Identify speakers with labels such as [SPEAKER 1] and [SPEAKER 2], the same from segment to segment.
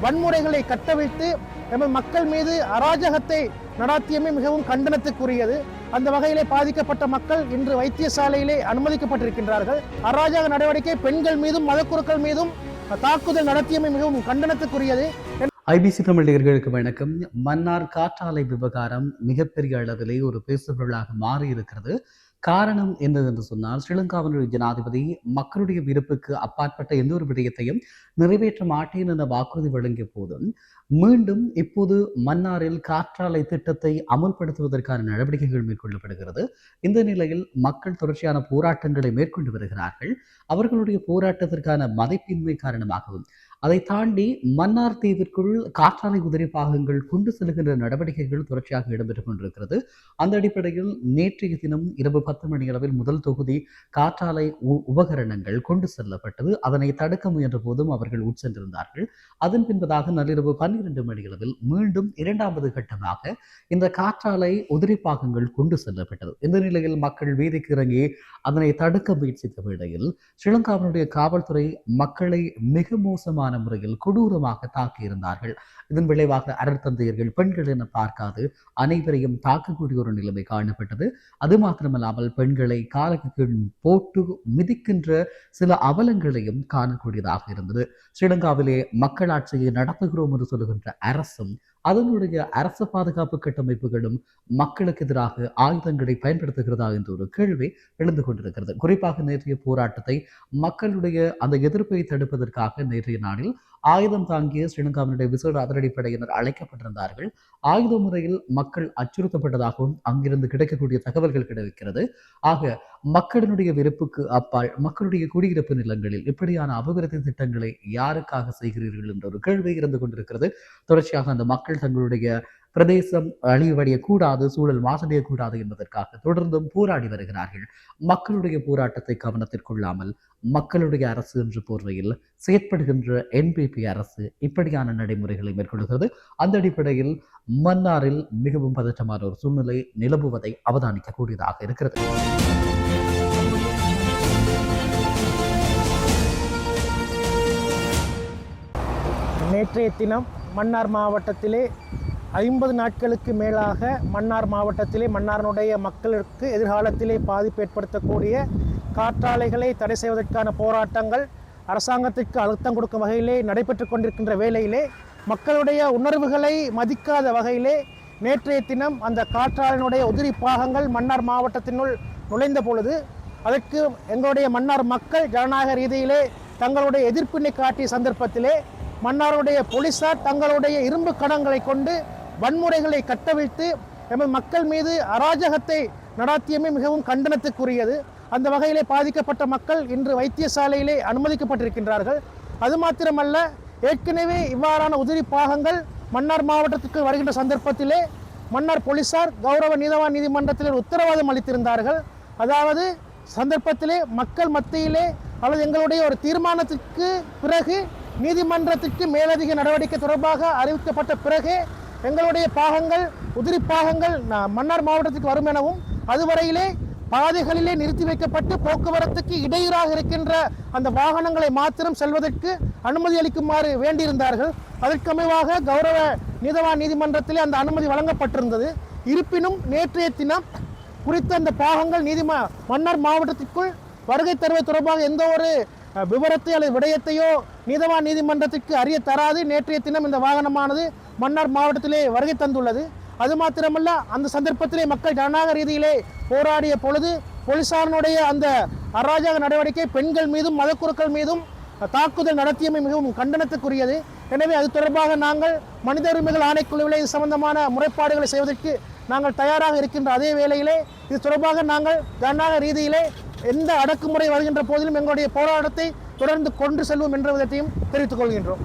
[SPEAKER 1] வன்முறைகளை கட்டவிழ்த்து எமது மக்கள் மீது அராஜகத்தை நடாத்தியமே மிகவும் கண்டனத்துக்குரியது. அந்த வகையிலே பாதிக்கப்பட்ட மக்கள் இன்று வைத்தியசாலையிலே அனுமதிக்கப்பட்டிருக்கின்றார்கள். அராஜக நடவடிக்கை பெண்கள் மீதும் மதக்குருக்கள் மீதும் தாக்குதல் நடத்தியமை மிகவும் கண்டனத்துக்குரியது.
[SPEAKER 2] ஐபிசி தமிழ் நேயர்களுக்கு வணக்கம். மன்னார் காற்றாலை விவகாரம் மிகப்பெரிய அளவிலே ஒரு பேசுபொருளாக மாறி இருக்கிறது. காரணம் என்னவென்று சொன்னால், ஸ்ரீலங்காவினுடைய ஜனாதிபதி மக்களுடைய விருப்புக்கு அப்பாற்பட்ட எந்த ஒரு விடயத்தையும் நிறைவேற்ற மாட்டேன் என வாக்குறுதி வழங்கிய போதும் மீண்டும் இப்போது மன்னாரில் காற்றாலை திட்டத்தை அமுல்படுத்துவதற்கான நடவடிக்கைகள் மேற்கொள்ளப்படுகிறது. இந்த நிலையில் மக்கள் தொடர்ச்சியான போராட்டங்களை மேற்கொண்டு வருகிறார்கள். அவர்களுடைய போராட்டத்திற்கான மதிப்பின்மை காரணமாகவும் அதை தாண்டி மன்னார் தீவிற்குள் காற்றாலை உதிரி பாகங்கள் கொண்டு செல்கின்ற நடவடிக்கைகள் தொடர்ச்சியாக இடம்பெற்றுக் கொண்டிருக்கிறது. அந்த அடிப்படையில் நேற்றைய தினம் இரவு 10 மணி அளவில் முதல் தொகுதி காற்றாலை உபகரணங்கள் கொண்டு செல்லப்பட்டது. அதனை தடுக்க முயன்ற போதும் அவர்கள் உட்சென்றிருந்தார்கள். அதன் பின்பதாக நள்ளிரவு 12 மணி அளவில் மீண்டும் இரண்டாவது கட்டமாக இந்த காற்றாலை உதிரி பாகங்கள் கொண்டு செல்லப்பட்டது. இந்த நிலையில் மக்கள் வீதிக்கு இறங்கி அதனை தடுக்க முயற்சித்த வேளையில் ஸ்ரீலங்காவினுடைய காவல்துறை மக்களை மிக மோசமான முறையில் கொடூரமாக தாக்கியிருந்தார்கள். இதன் விளைவாக அரண்தந்தையர்கள் பெண்கள் என பார்க்காது அனைவரையும் தாக்கக்கூடிய ஒரு நிலைமை காணப்பட்டது. அது மாத்திரமல்லாமல் பெண்களை காலுக்கு கீழ் போட்டு மிதிக்கின்ற சில அவலங்களையும் காணக்கூடியதாக இருந்தது. ஸ்ரீலங்காவிலே மக்களாட்சியை நடத்துகிறோம் என்று சொல்லுகின்ற அரசும் அதனுடைய அரசு பாதுகாப்பு கட்டமைப்புகளும் மக்களுக்கு எதிராக ஆயுதங்களை பயன்படுத்துகிறதா என்ற ஒரு கேள்வி எழுந்து கொண்டிருக்கிறது. குறிப்பாக நேற்றைய போராட்டத்தை மக்களுடைய அந்த எதிர்ப்பை தடுப்பதற்காக நேற்றைய நாளில் ஆயுதம் தாங்கிய ஸ்ரீலங்காவினுடைய விசேட அதிரடிப்படையினர் அழைக்கப்பட்டிருந்தார்கள். ஆயுத முறையில் மக்கள் அச்சுறுத்தப்பட்டதாகவும் அங்கிருந்து கிடைக்கக்கூடிய தகவல்கள் கிடைக்கிறது. ஆக மக்களினுடைய விருப்புக்கு அப்பால் மக்களுடைய குடியிருப்பு நிலங்களில் இப்படியான அபிவிருத்தி திட்டங்களை யாருக்காக செய்கிறீர்கள் என்ற ஒரு கேள்வி இருந்து கொண்டிருக்கிறது. தொடர்ச்சியாக அந்த மக்கள் தங்களுடைய பிரதேசம் அழிவடையக்கூடாது, சூழல் மாசடையக்கூடாது என்பதற்காக தொடர்ந்தும் போராடி வருகிறார்கள். மக்களுடைய போராட்டத்தை கவனத்திற்கொள்ளாமல் மக்களுடைய அரசு என்ற போர்வையில் செயற்படுகின்ற என்பிபி அரசு இப்படியான நடைமுறைகளை மேற்கொள்கிறது. அந்த அடிப்படையில் மன்னாரில் மிகவும் பதற்றமான ஒரு சூழ்நிலை நிலவுவதை அவதானிக்கக்கூடியதாக இருக்கிறது.
[SPEAKER 1] நேற்றைய தினம் மன்னார் மாவட்டத்திலே 50 நாட்களுக்கு மேலாக மன்னார் மாவட்டத்திலே மன்னாரினுடைய மக்களுக்கு எதிர்காலத்திலே பாதிப்பு ஏற்படுத்தக்கூடிய காற்றாலைகளை தடை செய்வதற்கான போராட்டங்கள் அரசாங்கத்திற்கு அழுத்தம் கொடுக்கும் வகையிலே நடைபெற்று கொண்டிருக்கின்ற வேளையிலே மக்களுடைய உணர்வுகளை மதிக்காத வகையிலே நேற்றைய தினம் அந்த காற்றாலையினுடைய உதிரி பாகங்கள் மன்னார் மாவட்டத்தினுள் நுழைந்த பொழுது அதற்கு எங்களுடைய மன்னார் மக்கள் ஜனநாயக ரீதியிலே தங்களுடைய எதிர்ப்பினை காட்டிய சந்தர்ப்பத்திலே மன்னாருடைய போலீசார் தங்களுடைய இரும்பு கணங்களை கொண்டு வன்முறைகளை கட்டவிழ்த்து எமது மக்கள் மீது அராஜகத்தை நடாத்தியமே மிகவும் கண்டனத்துக்குரியது. அந்த வகையிலே பாதிக்கப்பட்ட மக்கள் இன்று வைத்தியசாலையிலே அனுமதிக்கப்பட்டிருக்கின்றார்கள். அது மாத்திரமல்ல, ஏற்கனவே இவ்வாறான உதிரி பாகங்கள் மன்னார் மாவட்டத்துக்கு வருகின்ற சந்தர்ப்பத்திலே மன்னார் போலீசார் கௌரவ நீதவான் நீதிமன்றத்தில் உத்தரவாதம் அளித்திருந்தார்கள். அதாவது சந்தர்ப்பத்திலே மக்கள் மத்தியிலே அல்லது எங்களுடைய ஒரு தீர்மானத்துக்கு பிறகு நீதிமன்றத்திற்கு மேலதிக நடவடிக்கை தொடர்பாக அறிவிக்கப்பட்ட பிறகு எங்களுடைய பாகங்கள் உதிரி பாகங்கள் மன்னார் மாவட்டத்துக்கு வரும் எனவும் அதுவரையிலே பாதைகளிலே நிறுத்தி வைக்கப்பட்டு போக்குவரத்துக்கு இடையூறாக இருக்கின்ற அந்த வாகனங்களை மாத்திரம் செல்வதற்கு அனுமதி அளிக்குமாறு வேண்டியிருந்தார்கள். அதற்கமைவாக கௌரவ நீதவான் நீதிமன்றத்திலே அந்த அனுமதி வழங்கப்பட்டிருந்தது. இருப்பினும் நேற்றைய தினம் குறித்த அந்த பாகங்கள் மன்னார் மாவட்டத்திற்குள் வருகை தருவது தொடர்பாக எந்த ஒரு விவரத்தை அல்லது விடயத்தையோ நீதவான் நீதிமன்றத்திற்கு அறிய தராது நேற்றைய தினம் இந்த வாகனமானது மன்னார் மாவட்டத்திலே வருகை தந்துள்ளது. அது மாத்திரமல்ல, அந்த சந்தர்ப்பத்திலே மக்கள் ஜனநாயக ரீதியிலே போராடிய பொழுது போலீசாரினுடைய அந்த அராஜக நடவடிக்கை பெண்கள் மீதும் மதக்குருக்கள் மீதும் தாக்குதல் நடத்தியமை மிகவும் கண்டனத்துக்குரியது. எனவே அது தொடர்பாக நாங்கள் மனித உரிமைகள் ஆணைக்குழுவிலே இது சம்பந்தமான முறைப்பாடுகளை செய்வதற்கு நாங்கள் தயாராக இருக்கின்ற அதே வேளையிலே இது தொடர்பாக நாங்கள் ஜனநாயக ரீதியிலே எந்த அடக்குமுறை வருகின்ற போதிலும் எங்களுடைய போராட்டத்தை தொடர்ந்து கொண்டு செல்வோம் என்ற விதத்தையும் தெரிவித்துக் கொள்கின்றோம்.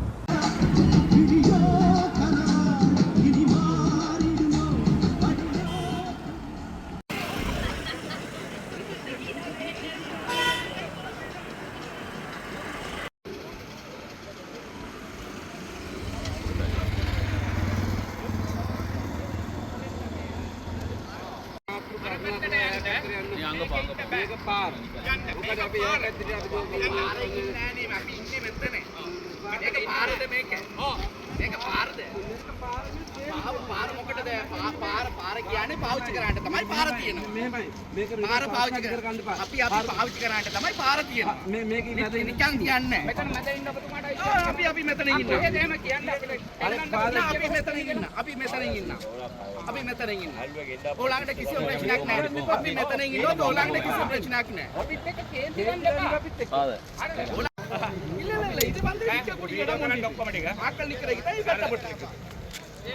[SPEAKER 3] පාරද මේක පාර කියන්නේ පාවිච්චි කරාට තමයි පාර තියෙනවා. පාර පාවිච්චි කරගන්න අපි පාවිච්චි කරාට තමයි පාර තියෙනවා. මේක නිකන් කියන්නේ මෙතන මැද ඉන්න ඔබතුමාට අපි මෙතන ඉන්නවා. එහෙම කියන්නේ අපි මෙතන ඉන්නවා. අපි මෙතන ඉන්නවා. ඕලංගට කිසිම ප්‍රශ්නයක් නැහැ. අපි මෙතන ඉන්නවා. ඕලංගට කිසිම ප්‍රශ්නයක් නැහැ. අපිත් එක්ක කේන්ති ගන්න එපා. අපිත් එක්ක. இல்ல இது வந்து குடியிட போன டாக்குமெண்ட் ஆக்கல் நிக்கிறதுக்கு தான் கட்டப்பட்டிருக்கு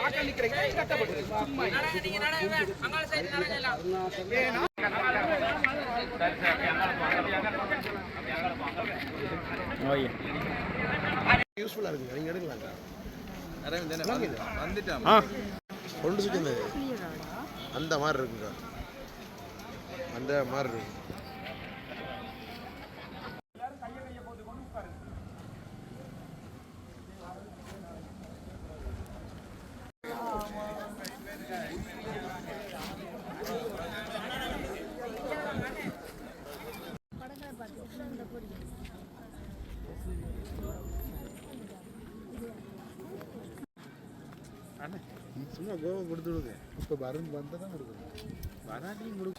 [SPEAKER 3] ஆக்கல் நிக்கிறதுக்கு தான் கட்டப்பட்டிருக்கு சும்மா நீங்க நடங்க அங்கால சைடு நடங்கலாம் ஏனா ஓயே யூஸ்ஃபுல்லா இருக்கு நீங்க எடுக்கலாம் அரவிந்த் என்ன வந்துட்டாமா கொண்டு சுத்துங்க அந்த மாதிரி இருக்குங்க அந்த மாதிரி இருக்கு சும்மா கோவம் கொடுத்து விடுங்க இப்போ வரும் வந்தால் தான் கொடுக்கணும் வராட்டியும் கொடுக்க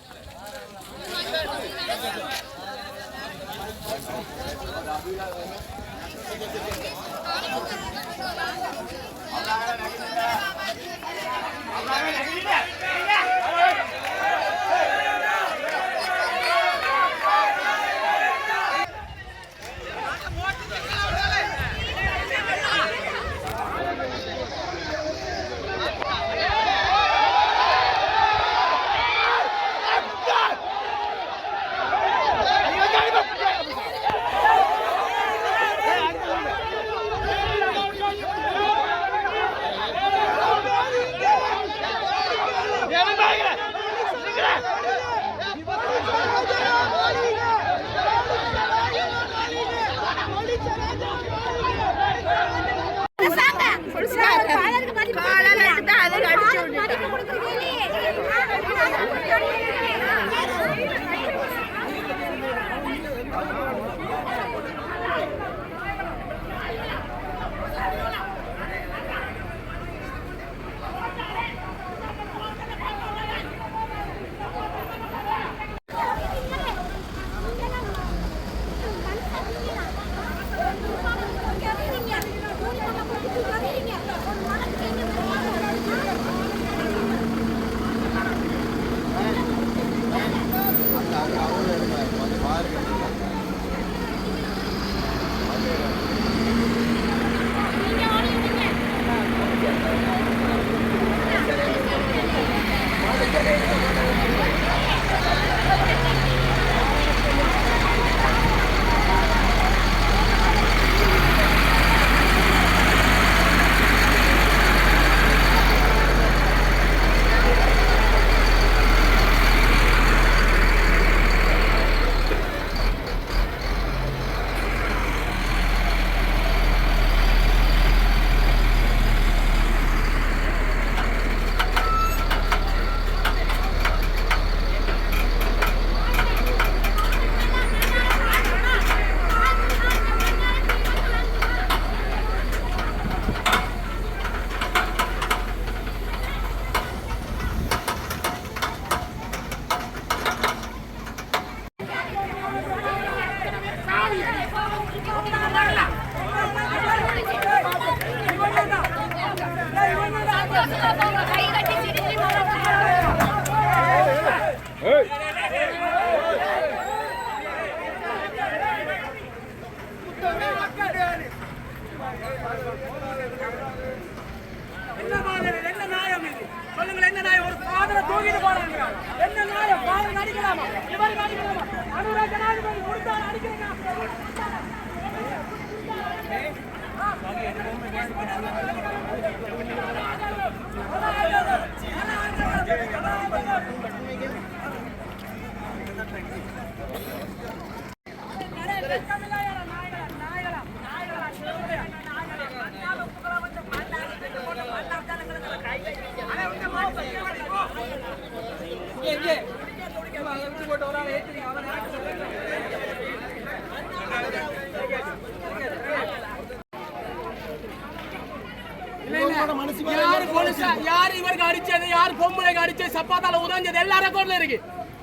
[SPEAKER 4] யாரு போலீஸ் யாரு இவருக்கு அடிச்சது யாரு பொம்பளைக்கு அடிச்சது சப்பாத்தால உதஞ்சது எல்லா ரெக்கார்ட்ல இருக்கு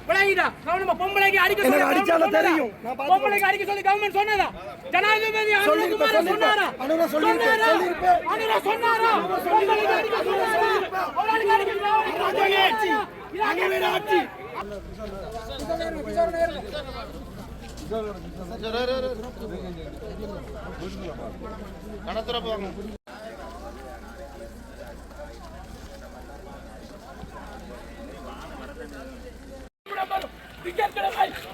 [SPEAKER 4] விளங்கிட்டா கவர்மெண்ட் பொம்பளைக்கு அடிக்க சொல்லி அடிச்சால தெரியும் பொம்பளைக்கு அடிக்க சொல்லி கவர்மெண்ட் சொன்னதா ஜனாதிபதி அனுரகுமார சொன்னாரா அனுரா சொன்னாரா பொம்பளைக்கு அடிக்க சொன்னாரா அவளுக்கு அடிக்க இராஜாங்க ஆட்சி
[SPEAKER 5] கணத்துல போங்க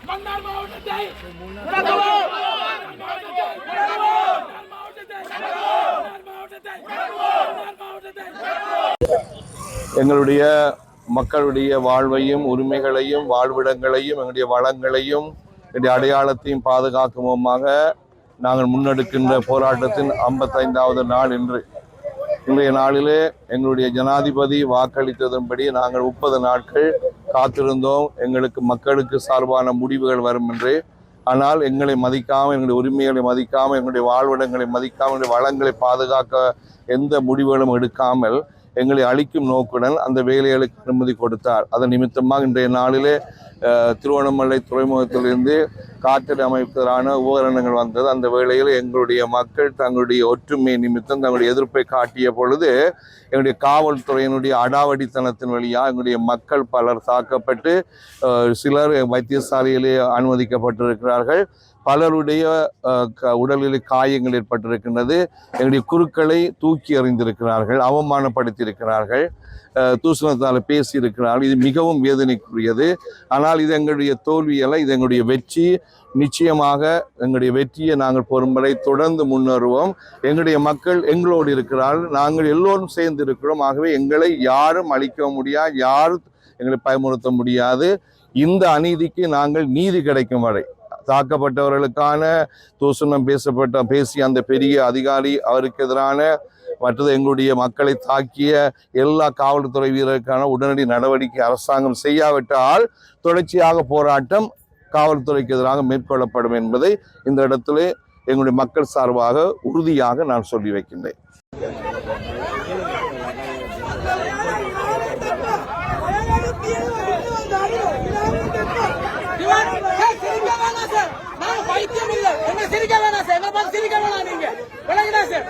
[SPEAKER 4] மன்னார் மாவட்டத்தை
[SPEAKER 5] எங்களுடைய மக்களுடைய வாழ்வையும் உரிமைகளையும் வாழ்விடங்களையும் எங்களுடைய வளங்களையும் எங்களுடைய அடையாளத்தையும் பாதுகாக்கும் விதமாக நாங்கள் முன்னெடுக்கின்ற போராட்டத்தின் 55வது நாள் இன்று. இன்றைய நாளிலே எங்களுடைய ஜனாதிபதி வாக்களித்ததன்படி நாங்கள் 30 நாட்கள் காத்திருந்தோம் எங்களுக்கு மக்களுக்கு சார்பான முடிவுகள் வரும் என்று. ஆனால் எங்களை மதிக்காமல், எங்களுடைய உரிமைகளை மதிக்காமல், எங்களுடைய வாழ்விடங்களை மதிக்காமல், எங்களுடைய வளங்களை பாதுகாக்க எந்த முடிவுகளும் எடுக்காமல் எங்களை அழிக்கும் நோக்குடன் அந்த வேலைகளுக்கு அனுமதி கொடுத்தார். அதன் நிமித்தமாக இன்றைய நாளிலே திருவண்ணாமலை துறைமுகத்திலிருந்து காற்றடை அமைப்பதற்கான உபகரணங்கள் வந்தது. அந்த வேளையில் எங்களுடைய மக்கள் தங்களுடைய ஒற்றுமை நிமித்தம் தங்களுடைய எதிர்ப்பை காட்டிய பொழுது எங்களுடைய காவல்துறையினுடைய அடாவடித்தனத்தின் வழியாக எங்களுடைய மக்கள் பலர் தாக்கப்பட்டு சிலர் வைத்தியசாலையிலே அனுமதிக்கப்பட்டிருக்கிறார்கள். பலருடைய உடலில் காயங்கள் ஏற்பட்டிருக்கின்றது. எங்களுடைய குருக்களை தூக்கி எறிந்திருக்கிறார்கள், அவமானப்படுத்தியிருக்கிறார்கள், தூசணத்தால் பேசியிருக்கிறார்கள். இது மிகவும் வேதனைக்குரியது. ஆனால் இது எங்களுடைய தோல்வி அல்ல, இது எங்களுடைய வெற்றி. நிச்சயமாக எங்களுடைய வெற்றியை நாங்கள் பொறுமுறை தொடர்ந்து முன்னேறுவோம். எங்களுடைய மக்கள் எங்களோடு இருக்கிறார்கள், நாங்கள் எல்லோரும் சேர்ந்து இருக்கிறோம். ஆகவே எங்களை யாரும் அழிக்க முடியாது, யாரும் எங்களை பயமுறுத்த முடியாது. இந்த அநீதிக்கு நாங்கள் நீதி கிடைக்கும் வரை தாக்கப்பட்டவர்களுக்கான தூசணம் பேசிய அந்த பெரிய அதிகாரி அவருக்கு எதிரான மற்றது எங்களுடைய மக்களை தாக்கிய எல்லா காவல்துறை வீரருக்கான உடனடி நடவடிக்கை அரசாங்கம் செய்யாவிட்டால் தொடர்ச்சியாக போராட்டம் காவல்துறைக்கு எதிராக மேற்கொள்ளப்படும் என்பதை இந்த இடத்திலே எங்களுடைய மக்கள் சார்பாக உறுதியாக நான் சொல்லி வைக்கின்றேன்.
[SPEAKER 4] வைத்தியம் இல்லை என்ன சிரிக்க வேணாம் சார், என்ன பார்த்து சிரிக்க வேணாம் நீங்க விளங்குதா சார்.